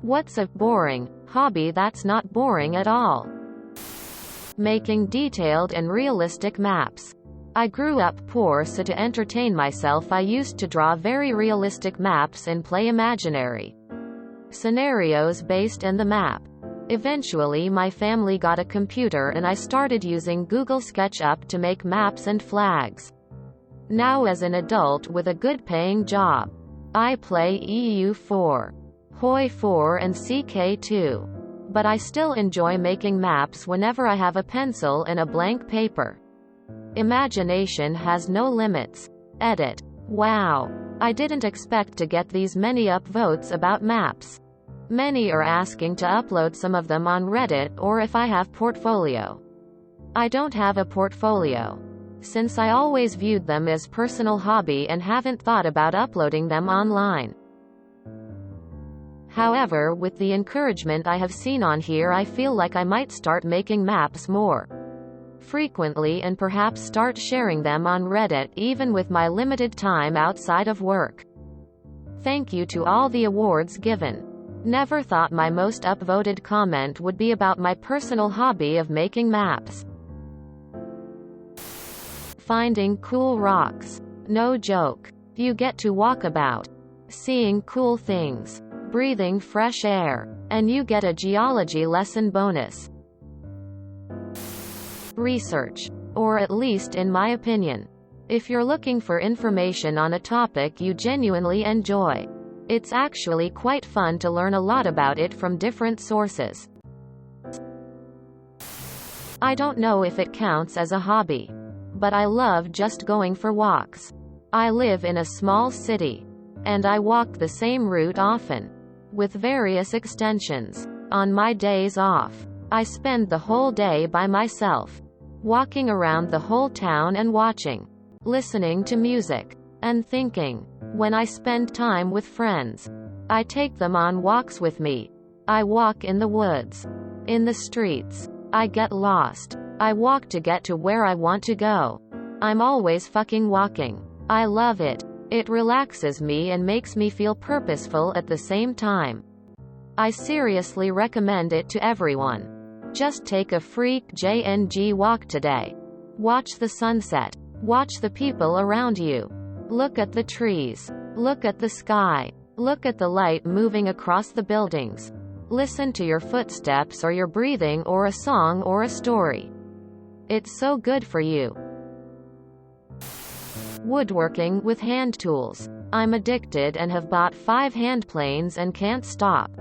What's a boring hobby that's not boring at all? Making detailed and realistic maps. I grew up poor, so to entertain myself I used to draw very realistic maps and play imaginary scenarios based in the map. Eventually my family got a computer and I started using Google SketchUp to make maps and flags. Now as an adult with a good paying job, I play EU4, Hoi4 and CK2. But I still enjoy making maps whenever I have a pencil and a blank paper. Imagination has no limits. Edit. Wow. I didn't expect to get these many upvotes about maps. Many are asking to upload some of them on Reddit or if I have portfolio. I don't have a portfolio, since I always viewed them as personal hobby and haven't thought about uploading them online. However, with the encouragement I have seen on here, I feel like I might start making maps more frequently and perhaps start sharing them on Reddit even with my limited time outside of work. Thank you to all the awards given. Never thought my most upvoted comment would be about my personal hobby of making maps. Finding cool rocks. No joke. You get to walk about, seeing cool things, breathing fresh air, and you get a geology lesson bonus. Research. Or at least in my opinion. If you're looking for information on a topic you genuinely enjoy, it's actually quite fun to learn a lot about it from different sources. I don't know if it counts as a hobby, but I love just going for walks. I live in a small city, and I walk the same route often, with various extensions. On my days off, I spend the whole day by myself, walking around the whole town and watching, listening to music, and thinking. When I spend time with friends, I take them on walks with me. I walk in the woods, in the streets. I get lost. I walk to get to where I want to go. I'm always fucking walking. I love it. It relaxes me and makes me feel purposeful at the same time. I seriously recommend it to everyone. Just take a freak JNG walk today. Watch the sunset. Watch the people around you. Look at the trees. Look at the sky. Look at the light moving across the buildings. Listen to your footsteps or your breathing or a song or a story. It's so good for you. Woodworking with hand tools. I'm addicted and have bought 5 hand planes and can't stop.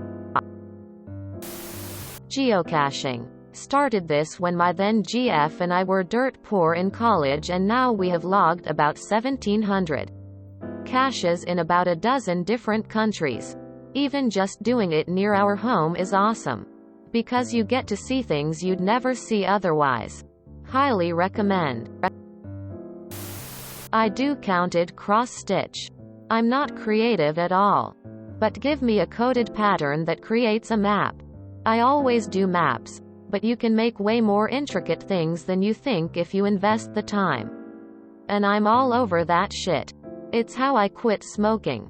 Geocaching. Started this when my then GF and I were dirt poor in college, and now we have logged about 1,700 caches in about a dozen different countries. Even just doing it near our home is awesome, because you get to see things you'd never see otherwise. Highly recommend. I do counted cross-stitch. I'm not creative at all, but give me a coded pattern that creates a map. I always do maps, but you can make way more intricate things than you think if you invest the time. And I'm all over that shit. It's how I quit smoking.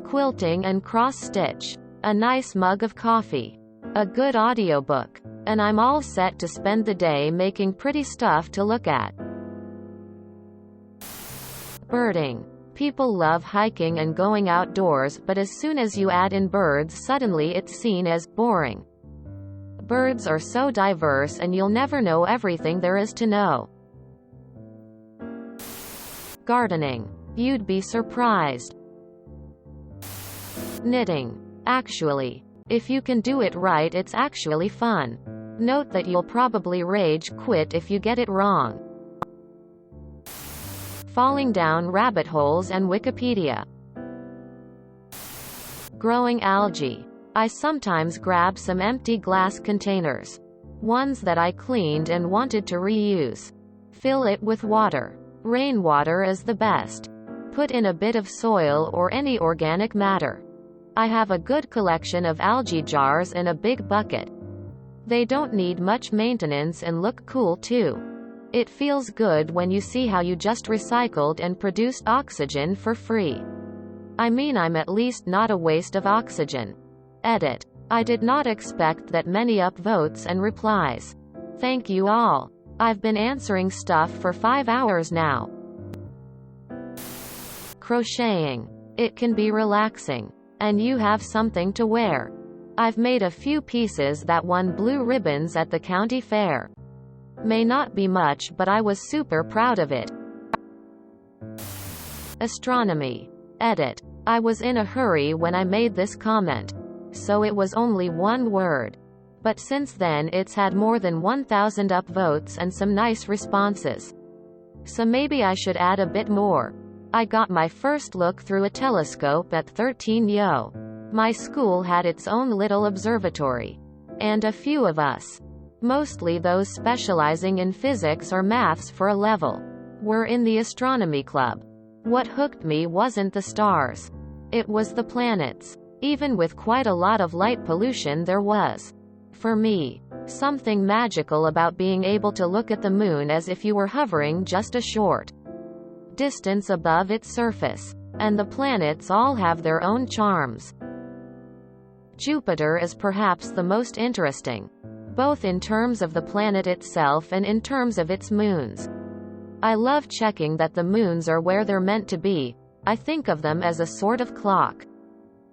Quilting and cross-stitch. A nice mug of coffee. A good audiobook. And I'm all set to spend the day making pretty stuff to look at. Birding. People love hiking and going outdoors, but as soon as you add in birds, suddenly it's seen as boring. Birds are so diverse and you'll never know everything there is to know. Gardening. You'd be surprised. Knitting. Actually, if you can do it right, it's actually fun. Note that you'll probably rage quit if you get it wrong. Falling down rabbit holes and Wikipedia. Growing algae. I sometimes grab some empty glass containers, ones that I cleaned and wanted to reuse. Fill it with water. Rainwater is the best. Put in a bit of soil or any organic matter. I have a good collection of algae jars in a big bucket. They don't need much maintenance and look cool too. It feels good when you see how you just recycled and produced oxygen for free. I mean, I'm at least not a waste of oxygen. Edit. I did not expect that many upvotes and replies. Thank you all. I've been answering stuff for 5 hours now. Crocheting. It can be relaxing. And you have something to wear. I've made a few pieces that won blue ribbons at the county fair. May not be much, but I was super proud of it. Astronomy. Edit. I was in a hurry when I made this comment, so it was only one word. But since then it's had more than 1,000 upvotes and some nice responses. So maybe I should add a bit more. I got my first look through a telescope at 13 yo. My school had its own little observatory. And a few of us, mostly those specializing in physics or maths for a level, were in the astronomy club. What hooked me wasn't the stars. It was the planets. Even with quite a lot of light pollution, there was, for me, something magical about being able to look at the moon as if you were hovering just a short distance above its surface. And the planets all have their own charms. Jupiter is perhaps the most interesting, both in terms of the planet itself and in terms of its moons. I love checking that the moons are where they're meant to be. I think of them as a sort of clock.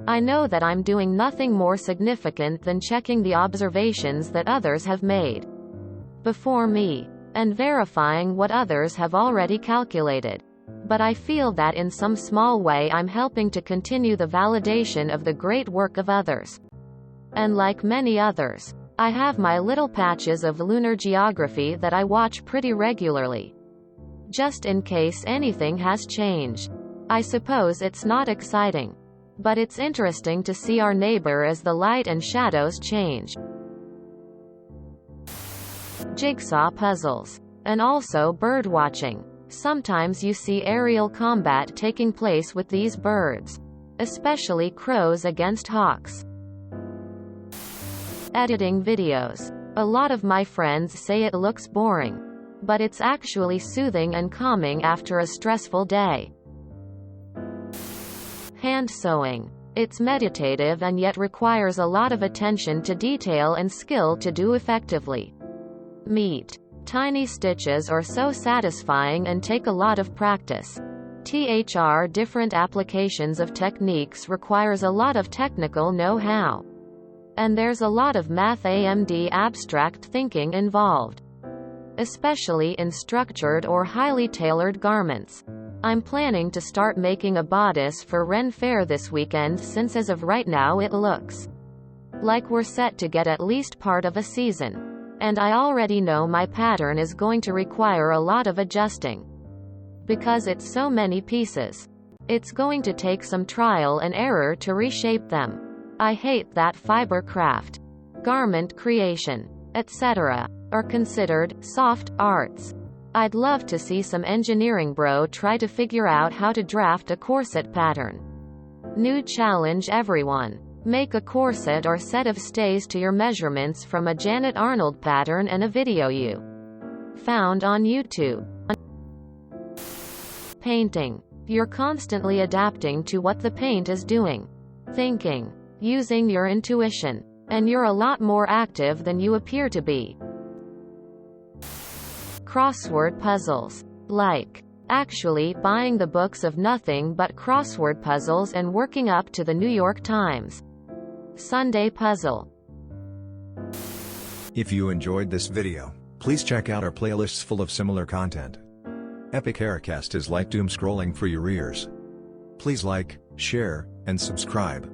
I know that I'm doing nothing more significant than checking the observations that others have made before me, and verifying what others have already calculated. But I feel that in some small way I'm helping to continue the validation of the great work of others. And like many others, I have my little patches of lunar geography that I watch pretty regularly, just in case anything has changed. I suppose it's not exciting, but it's interesting to see our neighbor as the light and shadows change. Jigsaw puzzles. And also bird watching. Sometimes you see aerial combat taking place with these birds, especially crows against hawks. Editing videos. A lot of my friends say it looks boring, but it's actually soothing and calming after a stressful day. Hand sewing. It's meditative and yet requires a lot of attention to detail and skill to do effectively. Meat. Tiny stitches are so satisfying and take a lot of practice. Different applications of techniques requires a lot of technical know-how. And there's a lot of math and abstract thinking involved, especially in structured or highly tailored garments. I'm planning to start making a bodice for Ren Fair this weekend, since as of right now it looks like we're set to get at least part of a season. And I already know my pattern is going to require a lot of adjusting, because it's so many pieces. It's going to take some trial and error to reshape them. I hate that fiber craft, garment creation, etc. are considered soft arts. I'd love to see some engineering bro try to figure out how to draft a corset pattern. New challenge, everyone. Make a corset or set of stays to your measurements from a Janet Arnold pattern and a video you found on YouTube. Painting. You're constantly adapting to what the paint is doing, thinking, using your intuition, and you're a lot more active than you appear to be. Crossword puzzles. Like, actually buying the books of nothing but crossword puzzles and working up to the New York Times Sunday puzzle. If you enjoyed this video, please check out our playlists full of similar content. Epic Aircast is like doom scrolling for your ears. Please like, share, and subscribe.